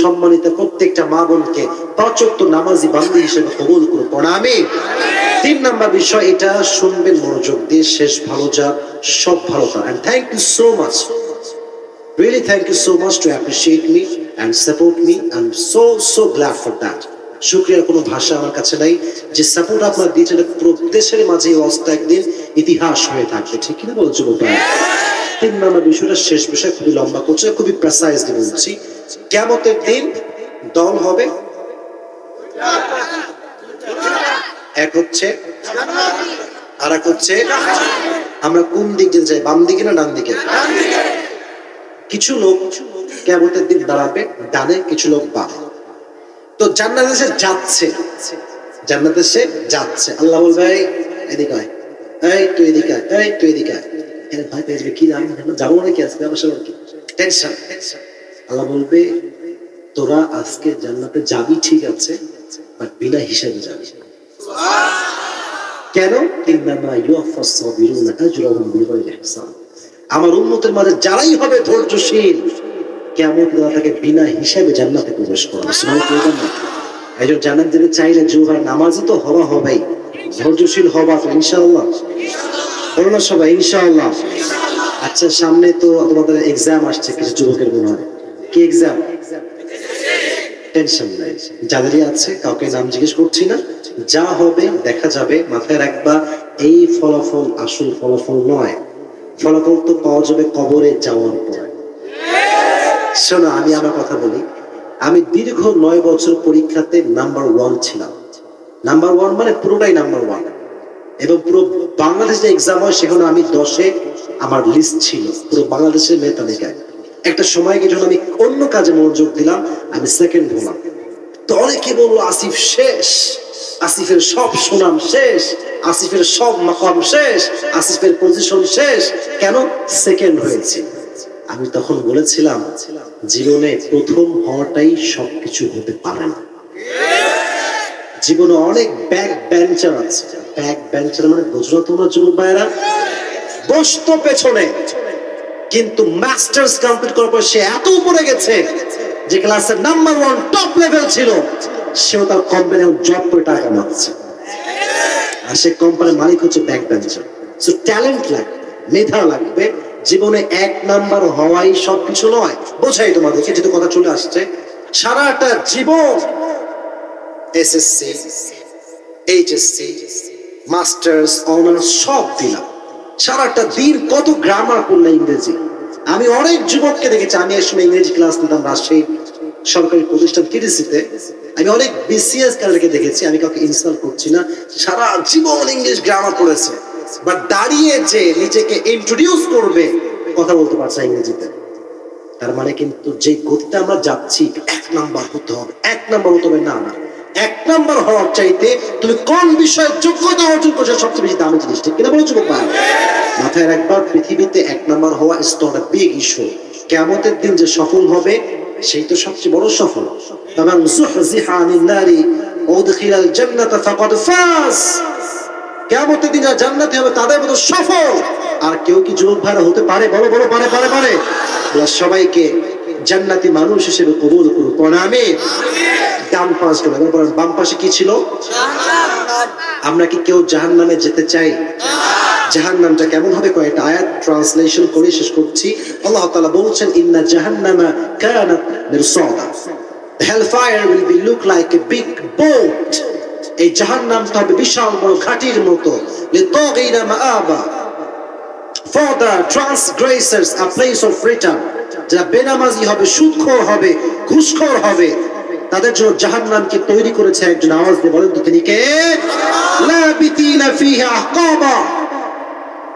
সম্মানিত প্রত্যেকটা মা বোনকে 5 ওয়াক্ত নামাজি বান্দি হিসেবে কবুল করুন। পড়া আমিন। 3 নাম্বার বিষয়, এটা শুনবেন মনোযোগ দিয়ে, শেষ ভালো যাক, সব ভালো থাক। And thank you so much, really thank you so much to appreciate me and support me. I'm so glad for that. শুকরিয়ার কোনো ভাষা আমার কাছে নাই। যে সাপোর্ট আপনারা দিয়েছেন পুরো দেশের মাঝে এই অবস্থা একদিন ইতিহাস হয়ে থাকবে, ঠিক কিনা বলছো ভাই? 3 নাম্বার বিষয়টা শেষ বিষয়, খুবই লম্বা করছে, খুবই প্রেসাইজলি বলছি। কিয়ামতের দিন দল হবে, এক হচ্ছে আর এক হচ্ছে। আমরা কোন দিকে যাই, বাম দিকে না ডান দিকে? কিছু লোক কিয়ামতের দিন দাঁড়াবে ডানে, কিছু লোক বামে। তো জান্নাতে সে যাচ্ছে, জান্নাতে সে যাচ্ছে। আল্লাহ বলবে এদিকে আয়, এই তুই এদিকে আয়, এই তুই এদিকে আয়। এর ভয় পেয়ে যাবে, কি আমি যাবো নাকি আজকে, আমার সাথে কি টেনশন। আল্লাহ বলবে তোরা আজকে জান্নাতে যাবি ঠিক আছে, বাট বিনা হিসাবে যাবি। কেন? ইন্নামা ইউওয়াফাস সাবিরুনা আজরাহুম বিগাইরি হিসাব। আমার উম্মতের মাঝে যারাই হবে ধৈর্যশীল, কিয়ামতের দিন তাকে বিনা হিসাবে জান্নাতে প্রবেশ করাবে। সুবহানাল্লাহ। এইজন্য জান্নাত যেতে চাইলে জোহর নামাজে তো হওয়া হবেই, ধৈর্যশীল হবা তো ইনশাআল্লাহ। বলো না সবাই ইনশাআল্লাহ। আচ্ছা, সামনে তো তোমাদের এক্সাম আসছে, কিছু যুবকের মনে হয়। কি এক্সাম? টেনশন নাই, যাদেরই আছে কাউকে নাম জিজ্ঞেস করছি না, যা হবে দেখা যাবে। মাথায় রাখবা এই ফলাফল আসল ফলাফল নয়, ফলাফল তো পাওয়া যাবে কবরে যাওয়ার পর। শোনো, আমি আমার কথা বলি, আমি দীর্ঘ 9 বছর পরীক্ষাতে নাম্বার 1 ছিলাম। নাম্বার 1 মানে পুরোটাই নাম্বার 1, এবং পুরো বাংলাদেশ যে এক্সাম হয় সেখানে আমি 10-এ আমার লিস্ট ছিল পুরো বাংলাদেশের মেধা তালিকায়। একটা সময় গিয়ে যখন আমি অন্য কাজে মনোযোগ দিলাম, আমি সেকেন্ড হলাম। তো অনেকে বললো আসিফ শেষ, আসিফের সব সুনাম শেষ, আসিফের সব মাকাম শেষ, আসিফের পজিশন শেষ, কেন সেকেন্ড হয়েছে? আমি তখন বলেছিলাম জীবনে প্রথম হওয়াটাই সবকিছু হতে পারে না। জীবনে অনেক ব্যাক বেঞ্চার আছে। ব্যাক বেঞ্চার মানে বুঝলো তোমরা যুবক ভাইরা? বসতো পেছনে, কিন্তু মাস্টার্স কমপ্লিট করার পর সে এত উপরে গেছে যে ক্লাসের নাম্বার 1 টপ লেভেল ছিল, সেও তার কোম্পানিতে জব করে টাকা কামাচ্ছে, আর সে কোম্পানির মালিক হচ্ছে ব্যাক বেঞ্চার। সো ট্যালেন্ট লাগবে, মেধা লাগবে। জীবনে 1 নাম্বার হওয়াই সবকিছু নয়। বোঝাই তোমাদেরকে, যেহেতু কথা চলে আসছে। সারাটা জীবন এসএসসি, এইচএসসি, মাস্টার্স, অনার্স সব দিলাম, সারাটা দিন কত গ্রামার পড়লে ইংরেজি। আমি অনেক যুবককে দেখেছি, আমি এক সময় ইংরেজি ক্লাস নিতাম রাজশাহী সরকারি প্রতিষ্ঠান টিডিসিতে। আমি অনেক বিসিএস ক্যাডারকে দেখেছি, আমি কাউকে ইনসাল্ট করছি না, সারা জীবন ইংলিশ গ্রামার পড়েছে, বাট দাঁড়িয়ে যে নিজেকে ইন্ট্রোডিউস করবে কথা বলতে পারছে ইংরেজিতে। তার মানে কিন্তু যে গতিতে আমরা যাচ্ছি 1 নাম্বার হতে হবে, 1 নাম্বার হতে হবে না, 1 নাম্বার হওয়ার চাইতে তুমি কোন বিষয়ে যোগ্যতা অর্জন করছো সবচেয়ে বেশি দামি জিনিস, ঠিক কিনা বলছো ভাই? মাথায় রাখবা পৃথিবীতে 1 নাম্বার হওয়া is not a big issue. কিয়ামতের দিন যে সফল হবে সেই তো সবচেয়ে বড় সফল। তামান যুহযিহা আনিন নারি ওয়া উদখিলাল জান্নাতা ফাকাদ ফাজ। কিয়ামতের দিন যারা জান্নাতি হবে তাদের মতো সফল আর কেউ কি যুবক ভাইরা হতে পারে? বলো বলো, পারে পারে পারে। আল্লাহ সবাইকে জান্নাতি মানুষ হিসেবে কবুল করুন। পড়া আমিন। ডান পাশ করে বলেন, বাম পাশে কি ছিল? আমরা কি কেউ জাহান্নামে যেতে চাই? জাহান্নামটা কেমন হবে কয়েকটা আয়াত ট্রান্সলেশন করে শেষ করছি। আল্লাহ তাআলা বলছেন ইন্না জাহান্নামা কানাত মিরসাদা, the hellfire will be look like a big boat। এই জাহান্নামটা হবে বিশাল বড় ঘাটির মতো। লিতাগিনা মাআবা, for the transgressors a place of return। যারা বেনামাজি হবে, সুদখোর হবে, ঘুষখোর হবে, তাদের জন্য জাহান্নামকে তৈরি করেছে একজন। আওয়াজ দিয়ে বলেন তো তিনি কে? লাবিতিনা ফিহা আহকাবা,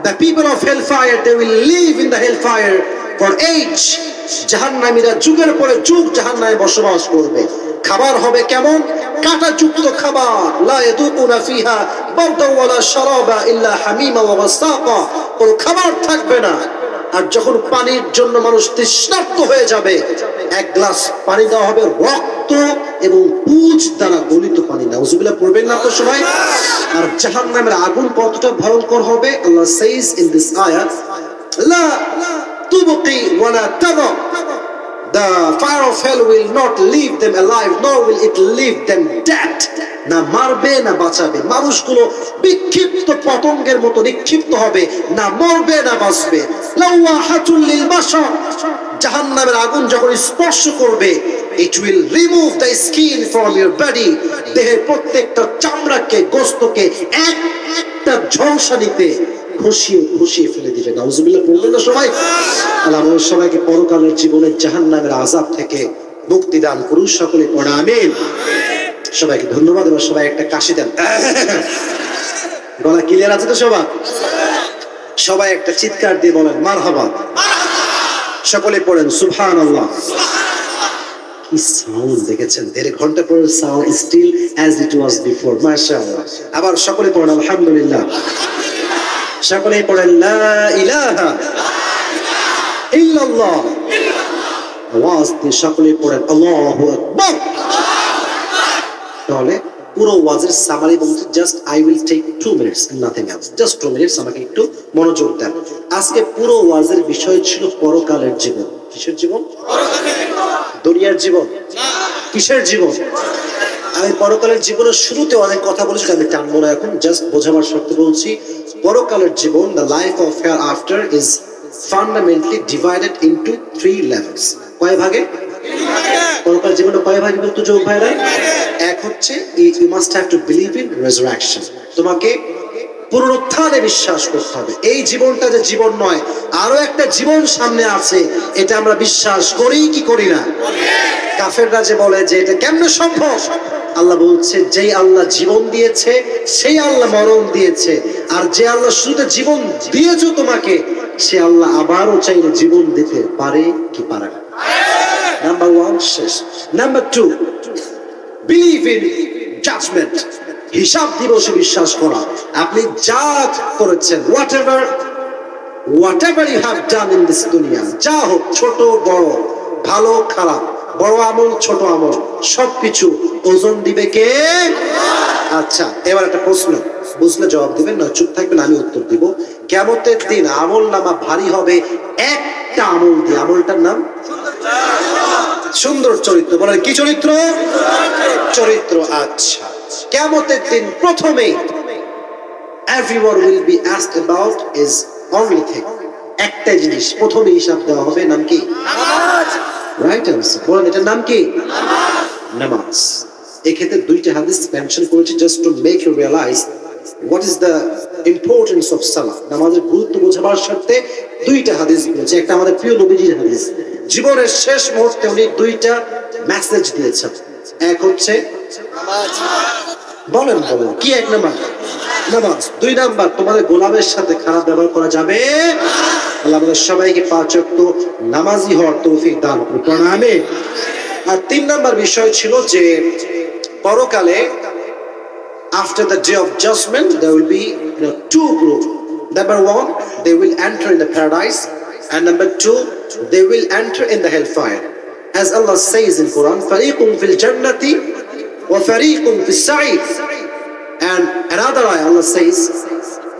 the people of hellfire they will live in the hellfire for age। জাহান্নামীরা যুগের পরে যুগ জাহান্নামে বসবাস করবে। খাবার হবে কেমন? কাঁটাযুক্ত খাবার। লা ইয়াদুকুনা ফিহা বারদান ওয়ালা শারাবা ইল্লা হামিমা ওয়া গাসাকা। কোনো খাবার থাকবে না। আর যখন পানির জন্য মানুষ তৃষ্ণার্ত হয়ে যাবে, 1 গ্লাস পানি দেওয়া হবে রক্ত এবং পুঁজ দ্বারা গলিত পানি। নাউজুবিল্লাহ পড়বেন না তো সবাই? আর জাহান্নামের আগুন কতটা ভয়ঙ্কর হবে, আল্লাহ says in this ayat, লা তুবকি ওয়ালা তাদা, The fire of hell will not leave them alive, nor will it leave them dead. না মারবে না বাঁচাবে, মানুষগুলো বিক্ষিপ্ত পতঙ্গের মতো নিক্ষিপ্ত হবে, না মরবে না বাঁচবে। লাওয়াহাতুল লিল বাশার, জাহান্নামের আগুন যখন স্পর্শ করবে, it will remove the skin from your body, দেহের প্রত্যেকটা চামড়াকে, গোশতকে একটা ঝলসানিতে খুশিয়ে খুশিয়ে ফেলে দিবে। নাউজুবিল্লাহ বলবেন না সবাই? আল্লাহ আমাদের সবাইকে পরকালের জীবনের জাহান্নামের আযাব থেকে মুক্তি দান করুন, সকলে পড়া আমিন। সবাইকে ধন্যবাদ। এবার সবাই একটা কাশি দেন। গলা ক্লিয়ার আছে তো সবার? সবাই একটা চিৎকার দিয়ে বলেন মারহাবা। সকলে পড়েন সুবহানাল্লাহ। কি সাউন্ড দেখেছেন? 1.5 ঘন্টা পর sound still as it was before. মাশাআল্লাহ। আবার সকলে পড়েন আলহামদুলিল্লাহ। সকলে পড়েন লা ইলাহা ইল্লাল্লাহ। আওয়াজ দিয়ে সকলে পড়েন আল্লাহু আকবার। তাহলে পুরো ওয়াজের সামারি বলতে just I will take 2 minutes, nothing else, just 2 minutes. আমাকে একটু মনোযোগ দেন। আজকে পুরো ওয়াজের বিষয় ছিল পরকালের জীবন। কিসের জীবন? দুনিয়ার জীবন। কিসের জীবন? আমি পরকালের জীবনের শুরুতে অনেক কথা বলেছি, আমি টানবো না এখন, জাস্ট বোঝাবার শর্তে বলছি। পরকালের জীবন, the life of hereafter, is fundamentally divided into 3 levels. কয় ভাগে? পরকাল জীবনে কয় ভাগে বলতো যোগ ভাইরা? এক হচ্ছে you must have to believe in resurrection, তোমাকে পুনরুত্থানে বিশ্বাস করতে হবে। এই জীবনটা যে জীবন নয়, আরো একটা জীবন সামনে আছে, এটা আমরা বিশ্বাস করি কি করি না? কাফেররা যে বলে যে এটা কেমনে সম্ভব, আল্লাহ বলছে যেই আল্লাহ জীবন দিয়েছে সেই আল্লাহ মরণ দিয়েছে, আর যে আল্লাহ শুধু জীবন দিয়েছে তোমাকে, সে আল্লাহ আবারও চাইলে জীবন দিতে পারে কি পারে না। নাম্বার 1 শেষ। নাম্বার 2, বিলিভ ইন জাজমেন্ট, হিসাব দিবসে বিশ্বাস করা। আপনি যা করেছেন, whatever you have done in this দুনিয়া, যা হোক, ছোট বড়, ভালো খারাপ, বড় আমল ছোট আমল, সবকিছু ওজন দিবে কে? আচ্ছা, এবার একটা প্রশ্ন, বুঝলে জবাব দিবেন, না চুপ থাকবেন, আমি উত্তর দিব। কিয়ামতের দিন আমল নামা ভারী হবে একটা আমল দিয়ে, আমলটার নাম সুন্দর চরিত্র। বলেন কি চরিত্র? চরিত্র। আচ্ছা, কিয়ামতের দিন প্রথমেই everyone will be asked about is only thing, একটা জিনিস প্রথমে হিসাব দেওয়া হবে, নাম কি? নামাজ। Right answer. বলেন এটার নাম কি? নামাজ। এক্ষেত্রে 2টা হাদিস মেনশন করেছি just to make you realize what is the importance of সালাত। নামাজের গুরুত্ব বোঝাবার সাথে 2টা হাদিস বলেছে। একটা আমাদের প্রিয় নবীজির হাদিস, জীবনের শেষ মুহূর্তে উনি 2টা মেসেজ দিয়েছেন। এক হচ্ছে নামাজ। বলেন বলেন কি? 1 নাম্বার নামাজ। 2 নাম্বার, তোমাদের গোলামের সাথে খারাপ ব্যবহার করা যাবে। আল্লাহ আমাদের সবাইকে 5 ওয়াক্ত নামাজি হওয়ার তৌফিক দান করুন, আমিন। আর 3 নাম্বার বিষয় ছিল যে পরকালে after the day of judgment there will be 2 groups. Number 1, they will enter in the paradise, and number 2, they will enter in the hellfire. As Allah says in Quran, fariqun fil jannati wa fariqun fis sa'ir. And another ayah Allah says,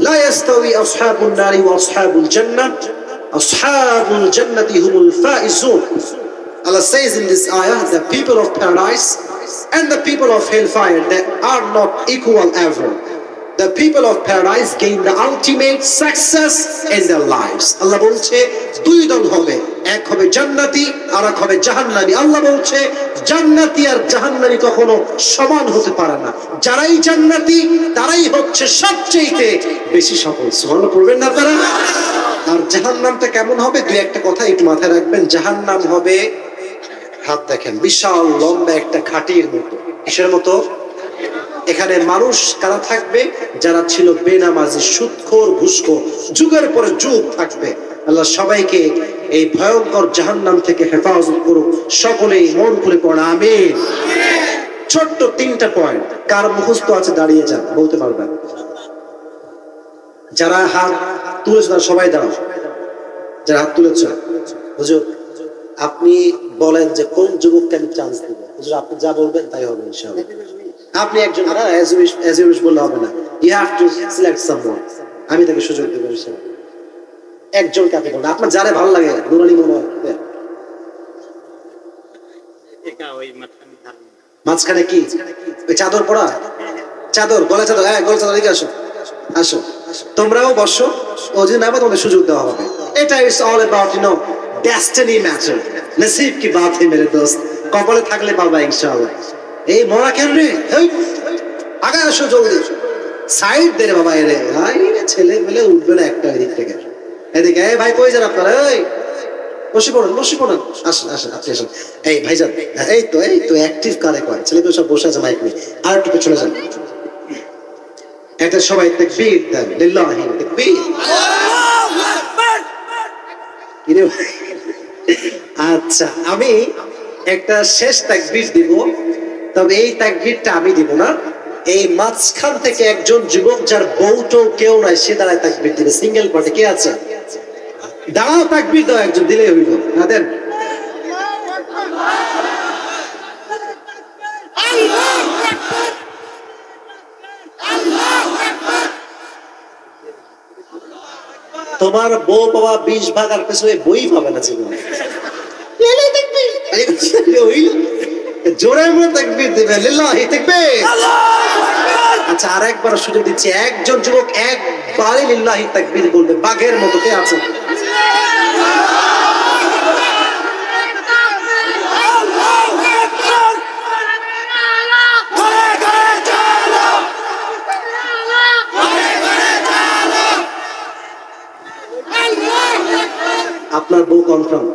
la yastawi ashabun nari wa ashabul jannah, ashabul jannati humul faizun. Allah says in this ayah, the people of paradise and the people of hellfire, they are not equal ever. The people of paradise gain the ultimate success in their lives. Allah বলছে 2 দল হবে, এক হবে জান্নাতি আর এক হবে জাহান্নামী। আল্লাহ বলছে জান্নাতি আর জাহান্নামী কখনো সমান হতে পারে না। যারাই জান্নাতি তারাই হচ্ছে সবচেয়ে বেশি সফল। সুবহানাল্লাহ পড়বেন না আপনারা? আর জাহান্নামটা কেমন হবে? 2-1টা কথা একটু মাথায় রাখবেন। জাহান্নাম হবে, হাত দেখেন, বিশাল লম্বা একটা ঘাটির মতো। কিসের মতো? এখানে মানুষ কারা থাকবে? যারা ছিল বেনামাজি, সুদখোর, ঘুষখোর, যুগের পরে যুগ থাকবে। আল্লাহ সবাইকে এই ভয়ঙ্কর জাহান্নাম থেকে হেফাজত করুক। সকলেই মন খুলে পড়া আমিন। ছোট্ট 3টা পয়েন্ট, কার মুখস্থ আছে দাঁড়িয়ে যান, বলতে পারবেন। যারা হাত তুলেছে তারা সবাই দাঁড়াও। যারা হাত তুলেছ, হুজুর আপনি বলেন যে কোন যুবককে আমি চান্স দেব। হুজুর আপনি যা বলবেন তাই হবে ইনশাআল্লাহ। আপনি একজন না, as you wish বললে হবে না, you have to select someone. আমি তাকে সুযোগ দেব ইনশাআল্লাহ। একজনকে আপনি বলবেন, আপনার যারে ভালো লাগে, নুরানি মনে হয়। মাঝখানে কি ওই চাদর পরা? চাদর, গলা চাদর, হ্যাঁ গলা চাদর, এদিকে আসো, আসো তোমরাও বসো। ও যদি নামে তোমাদের সুযোগ দেওয়া হবে। এটা it's all about you know destiny matter, নসিব কি বাত হে মেরে দোস্ত, কপালে থাকলে পাবা ইনশাআল্লাহ। এই মরা কেন রে, আগে আসো জলদি, সাইড দে রে বাবা। এরে ভাই ছেলে মেলে উঠবে না একটা এদিক থেকে, এদিকে এই ভাই কই যান আপনারা, এই বসে পড়ুন, বসে পড়ুন, আসেন আসেন আপনি আসেন। এই ভাইজান, এই তো অ্যাক্টিভ কারে কয় ছেলে তো সব বসে আছে মাইক নিয়ে, আর একটু পেছনে যান। এটা সবাই তাকবীর দেন, লিল্লাহি তাকবীর। কিরে ভাই? আচ্ছা আমি একটা শেষ তাকবীর দিব, তবে এই তাকবীরটা আমি দিব না, এই মাঝখান থেকে একজন যুবক যার বউটো কেউ নাই সে দাঁড়ায় তাকবীর দিবে। সিঙ্গেল পার্টি কে আছে? দাঁড়াও তাকবীর দাও একজন, দিলেই হইল না। দেন তোমার বউ পাবা 20 ভাগ, আর পেছনে বই পাবে না জীবনে। জোরে মনে তাকবীর দিবে, লিল্লাহি তাকবীর। আচ্ছা আর একবার সুযোগ দিচ্ছি, একজন যুবক একবারই লিল্লাহি তাকবীর বলবে বাঘের মতো। কে আছে? আপনার বউ কনফার্ম?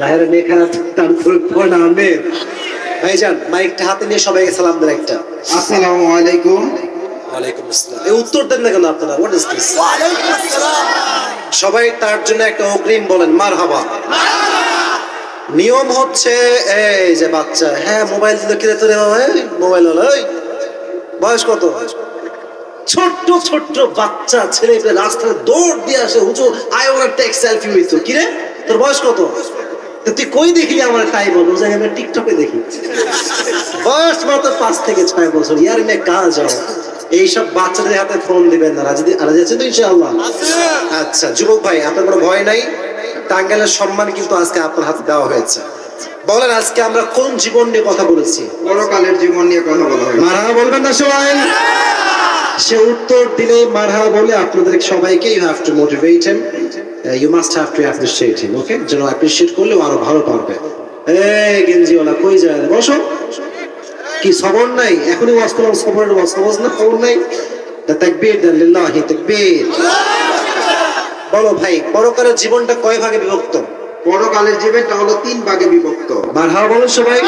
লাহের মেঘা টান করে না আনবে। ভাইজান মাইকটা হাতে নিয়ে সবাইকে সালাম দেন একটা। আসসালামু আলাইকুম। ওয়ালাইকুম আসসালাম। এই উত্তর দেন না কেন আপনারা? What is this? ওয়ালাইকুম আসসালাম। সবাই তার জন্য একটা অগ্রিম বলেন মারহাবা। নিয়ম হচ্ছে এই যে বাচ্চা, হ্যাঁ মোবাইল দিলে কিরে তোরে, মোবাইল হলো বয়স কত? ছোট্ট ছোট্ট বাচ্চা ছেলে রাস্তায় দৌড় দিয়ে আসে, হুজুর I want take selfie with you. কিরে তোর বয়স কত? তুই কই দেখলি আমার? তাই বলো যে আমি টিকটকে দেখি। বয়স মাত্র 5 থেকে 6 বছর। ইয়ার মে কাজ যাও, এইসব বাচ্চাদের হাতে ফোন দিবেন না। রাজি আছে তো ইনশাআল্লাহ? আচ্ছা যুবক ভাই আপনার কোনো ভয় নাই, টাঙ্গাইলের সম্মান কিন্তু আজকে আপনার হাতে দেওয়া হয়েছে। বলেন আজকে আমরা কোন জীবন নিয়ে কথা বলেছি? পরকালের জীবন নিয়ে কথা বলা হয়। মারহাবা বলবেন না সবাই? সে উত্তর দিলে মারহাবা বলে আপনাদের সবাইকে you have to motivate him, you must have to appreciate him. Okay, যেন অ্যাপ্রিশিয়েট করলে আরো ভালো পারবে। এই গেঞ্জিওয়ালা কই যায়? বসো। কি সবর নাই? এখনই ওয়াজ করলাম, সবরের ওয়াজ না, খবর নাই। তাকবীর দেন, লিল্লাহি তাকবীর। বলো ভাই পরকালের জীবনটা কয় ভাগে বিভক্ত? পরকালের জীবনটা হলো 3 ভাগে বিভক্ত। মারহাবা বলেন সবাই।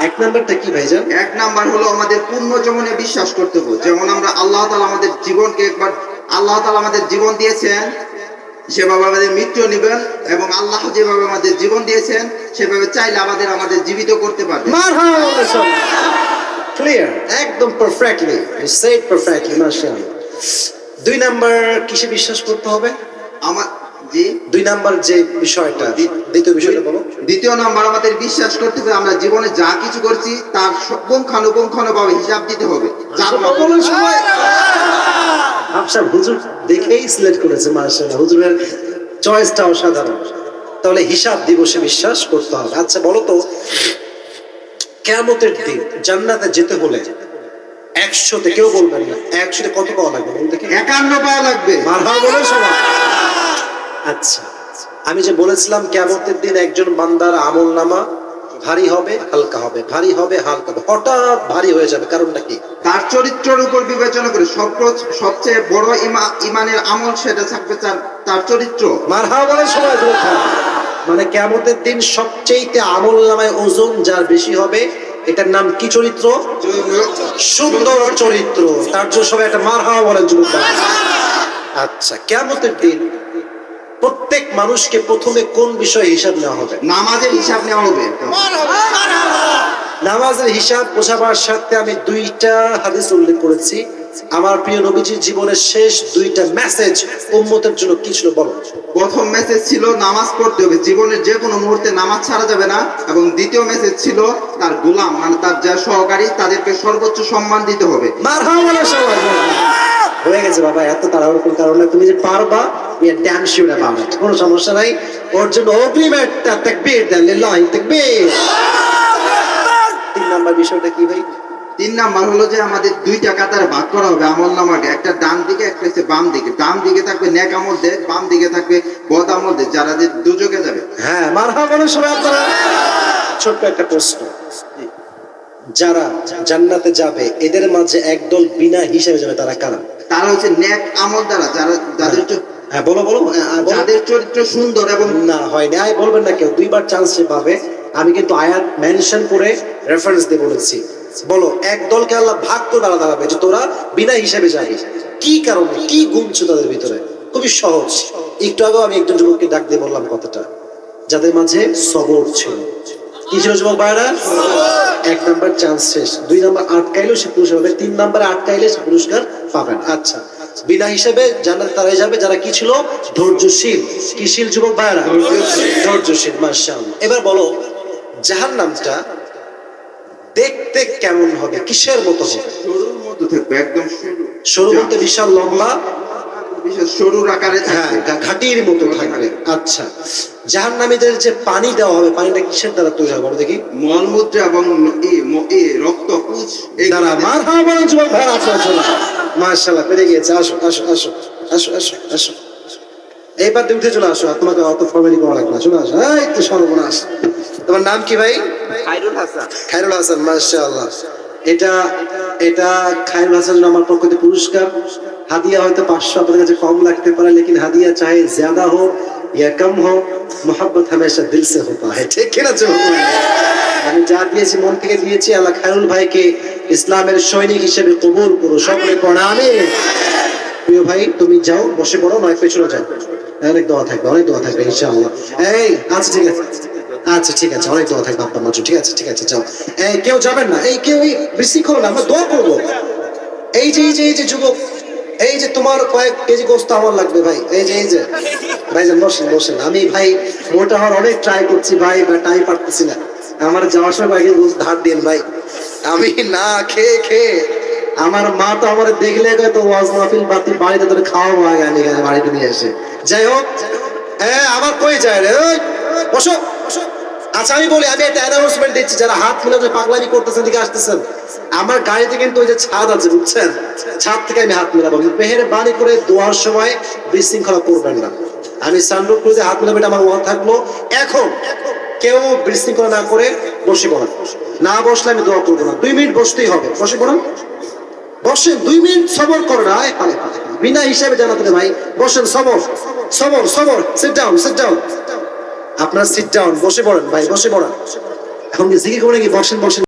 এক নাম্বারটা কি ভাইজান? এক নাম্বার হলো আমাদের পূর্ণ জীবনে বিশ্বাস করতে হবে। যেমন আমরা আল্লাহ তাআলা আমাদের জীবনকে একবার, আল্লাহ তাআলা আমাদের জীবন দিয়েছেন, সেভাবে আমাদের মৃত্যু নেবেন, এবং আল্লাহ যেভাবে আমাদের জীবন দিয়েছেন সেভাবে চাইলে আমাদের জীবিত করতে পারবেন। মারহাবা বলেন সবাই। ক্লিয়ার, একদম পারফেক্টলি, ইউ সেড পারফেক্টলি, মাশাআল্লাহ। 2 নাম্বার কিসে বিশ্বাস করতে হবে? আমার জি 2 নাম্বার যে বিষয়টা, দ্বিতীয় বিষয়টা বলো। দ্বিতীয় নাম্বার আমাদের বিশ্বাস করতে হবে আমরা জীবনে যা কিছু করছি তার পুঙ্খানুপুঙ্খানুভাবে হিসাব দিতে হবে। বলেন সবাই। আচ্ছা হুজুর দেখেই সিলেক্ট করেছে, মাশাআল্লাহ, হুজুরের চয়েসটা অসাধারণ। তাহলে হিসাব দিবসে বিশ্বাস করতে হবে। আচ্ছা বলো তো, কিয়ামতের দিন জান্নাতে যেতে হলে 100তে, কেউ বলবেন না 100তে কত পাওয়া লাগবে? বলুন দেখি। 51 পাওয়া লাগবে। মারহাবা বলেন সবাই। আচ্ছা আমি যে বলেছিলাম কিয়ামতের দিন একজন বান্দার আমলনামা ভারী হবে হালকা হবে, ভারী হবে হালকা হবে, হঠাৎ ভারী হয়ে যাবে। কারণটা কি? তার চরিত্রের উপর বিবেচনা করে সবচেয়ে বড় ইমানের আমল সেটা থাকবে তার চরিত্র। মারহাবা বলেন সবাই। মানে কিয়ামতের দিন সবচেয়ে আমলনামায় ওজন যার বেশি হবে, এটার নাম কি চরিত্র? সুন্দর চরিত্র। তার জন্য সবাই একটা মারহাবা বলেন যুবক। আচ্ছা কিয়ামতের দিন প্রত্যেক মানুষকে প্রথমে কোন বিষয়ে হিসাব নেওয়া হবে? নামাজের হিসাব নেওয়া হবে। নামাজের হিসাব বোঝাবার সাথে আমি 2টা হাদিস উল্লেখ করেছি। আমার প্রিয় নবীজির জীবনের শেষ 2টা মেসেজ উম্মতের জন্য কি ছিল বলো? প্রথম মেসেজ ছিল নামাজ পড়তে হবে, জীবনের যে কোনো মুহূর্তে নামাজ ছাড়া যাবে না। এবং দ্বিতীয় মেসেজ ছিল তার গোলাম মানে তার যা সহকারী তাদেরকে সর্বোচ্চ সম্মান দিতে হবে। মারহাবা বলো সবাই। হয়ে গেছে বাবা, এত তাড়াহুড়ো কোন কারণে? তুমি যে পারবা, we are damn sure about it, কোনো সমস্যা নাই। ওর জন্য অগ্রিম একটা তাকবীর দেন, লিল্লাহি তাকবীর। 3 নাম্বার বিষয়টা কি ভাই? 3 নাম্বার হলো যে আমাদের 2টা কাতারে ভাগ করা হবে আমল নামাকে, একটা ডান দিকে একটা হচ্ছে বাম দিকে। ডান দিকে থাকবে নেক আমলদের, বাম দিকে থাকবে বদ আমলদের, যারা যে দুযোগে যাবে। হ্যাঁ, মারহাবা বলেন সবাই আপনারা। ছোট্ট একটা প্রশ্ন, যারা জান্নাতে যাবে এদের মাঝে একদল বিনা হিসাবে যাবে, তারা কারা? তারা হচ্ছে নেক আমল দ্বারা, যাদের হ্যাঁ বলো বলো, বলো। যাদের চরিত্র সুন্দর এবং না হয়নি, আয় বলবেন না কেউ, 2বার চান্স সে পাবে। আমি কিন্তু আয়াত মেনশন করে রেফারেন্স দিয়ে বলেছি। বলো, এক দলকে আল্লাহ ভাগ করে দাঁড়াবে যে তোরা বিনা হিসাবে যাবি। কি কারণে, কি গুণ ছিল তাদের ভিতরে? খুবই সহজ। একটু আগেও আমি একজন যুবককে ডাক দিয়ে বললাম কথাটা, যাদের মাঝে সবর ছিল। কি ছিল যুবক ভাইরা? 1 নাম্বার চান্স শেষ। 2 নাম্বার আটকাইলেও সে পুরস্কার পাবে, 3 নাম্বারে আটকাইলে সে পুরস্কার পাবেন। আচ্ছা, বিনা হিসাবে জান্নাতে তারাই যাবে যারা কি ছিল? ধৈর্যশীল। কিশীল যুবক ভাইরা? ধৈর্যশীল। মাশাআল্লাহ। এবার বলো, জাহান্নামটা দেখতে কেমন হবে, কিসের মতো হবে? সরুর মতো থাকবে, একদম সরু। সরু বলতে বিশাল লম্বা? বিশেষ সরুর আকারে হ্যাঁ, থাকবে। ঘাটির মতো থাকবে। আচ্ছা, জাহান্নামীদের যে পানি দেওয়া হবে, পানিটা কিসের দ্বারা তৈরি হবে বলো দেখি? মলমূত্র এবং রক্ত পুঁজ দাঁড়া, মারহাবা বলেন যুবক ভাই। আচ্ছা আচ্ছা, মাশাআল্লাহ, পেরে গিয়েছে। আসো আসো আসো আসো আসো আসো, এইবার দিয়ে উঠে চলে আসো, আর তোমাকে অত ফর্মালি করা লাগবে না। চলে আসো। এই তো সর্বনাশ। তোমার নাম কি ভাই? খায়রুল হাসান। খায়রুল হাসান। মাশাআল্লাহ। এটা এটা খায়রুল হাসান আমার পক্ষ থেকে পুরস্কার। হাদিয়া হয়তো 500 আপনাদের কাছে কম লাগতে পারে, লেকিন হাদিয়া চাহে জ্যাদা हो या कम हो, मोहब्बत हमेशा दिल से होता है। ঠিক কিনা যুবক ভাই? আমি যা দিয়েছি মন থেকে দিয়েছি। আল্লাহ খায়রুল ভাইকে ইসলামের সৈনিক হিসেবে কবুল করো। সকলে পড়া আমিন। প্রিয় ভাই, তুমি যাও, বসে পড়ো, নয় পেছনে যাও। অনেক দোয়া থাকবে, অনেক দোয়া থাকবে ইনশাআল্লাহ। এই আচ্ছা ঠিক আছে, আচ্ছা ঠিক আছে, অনেক দোয়া থাকবে আপনার মাঝে। ঠিক আছে ঠিক আছে, যাও। এই কেউ যাবেন না, এই কেউ বিশৃঙ্খলা না, আমরা দোয়া করবো। এই যে এই যে এই যে যুবক, এই যে তোমার কয়েক কেজি গোস্ত আমার লাগবে ভাই। এই যে এই যে ভাইজান, বসেন বসেন। আমি ভাই মোটা হওয়ার অনেক ট্রাই করছি ভাই, টাইম পারতেছি না। আমার যাওয়ার সময় কয়েক কেজি গোস্ত ধার দিন ভাই। আমি না খেয়ে খেয়ে, আমার মা তো আমার দেখলে তো ওয়াজ মাহফিল বাতি বাড়িতে ধরে খাওয়াবো আগে, আমি এখানে বাড়িতে নিয়ে এসে। যাই হোক, আবার কই যায় রে? ওই বসো বসো। আচ্ছা আমি বলি, আমি একটা অ্যানাউন্সমেন্ট দিচ্ছি, যারা হাত মিলে যে পাগলামি করতেছেন দিকে আসতেছেন, আমার গাড়িতে কিন্তু ওই যে ছাদ আছে বুঝছেন, ছাদ থেকে আমি হাত মেলাবো। মেহেরবানি করে দোয়ার সময় বিশৃঙ্খলা করবেন না। আমি সানরুফ খুলে হাত মেলাবো, এটা আমার ওয়াদ থাকলো। এখন কেউ বিশৃঙ্খলা না করে বসে পড়ান। না বসলে আমি দোয়া করবো না। 2 মিনিট বসতেই হবে। বসে পড়ান, বসেন। 2 মিনিট সবর করেন। আয় হালে বিনা হিসাবে জানাতে ভাই, বসেন। সবর সবর সবর। Sit down, sit down. আপনার সিট ডাউন, বসে পড়েন ভাই, বসে পড়েন। এখন কি জিকির করে কি? বসেন বসেন।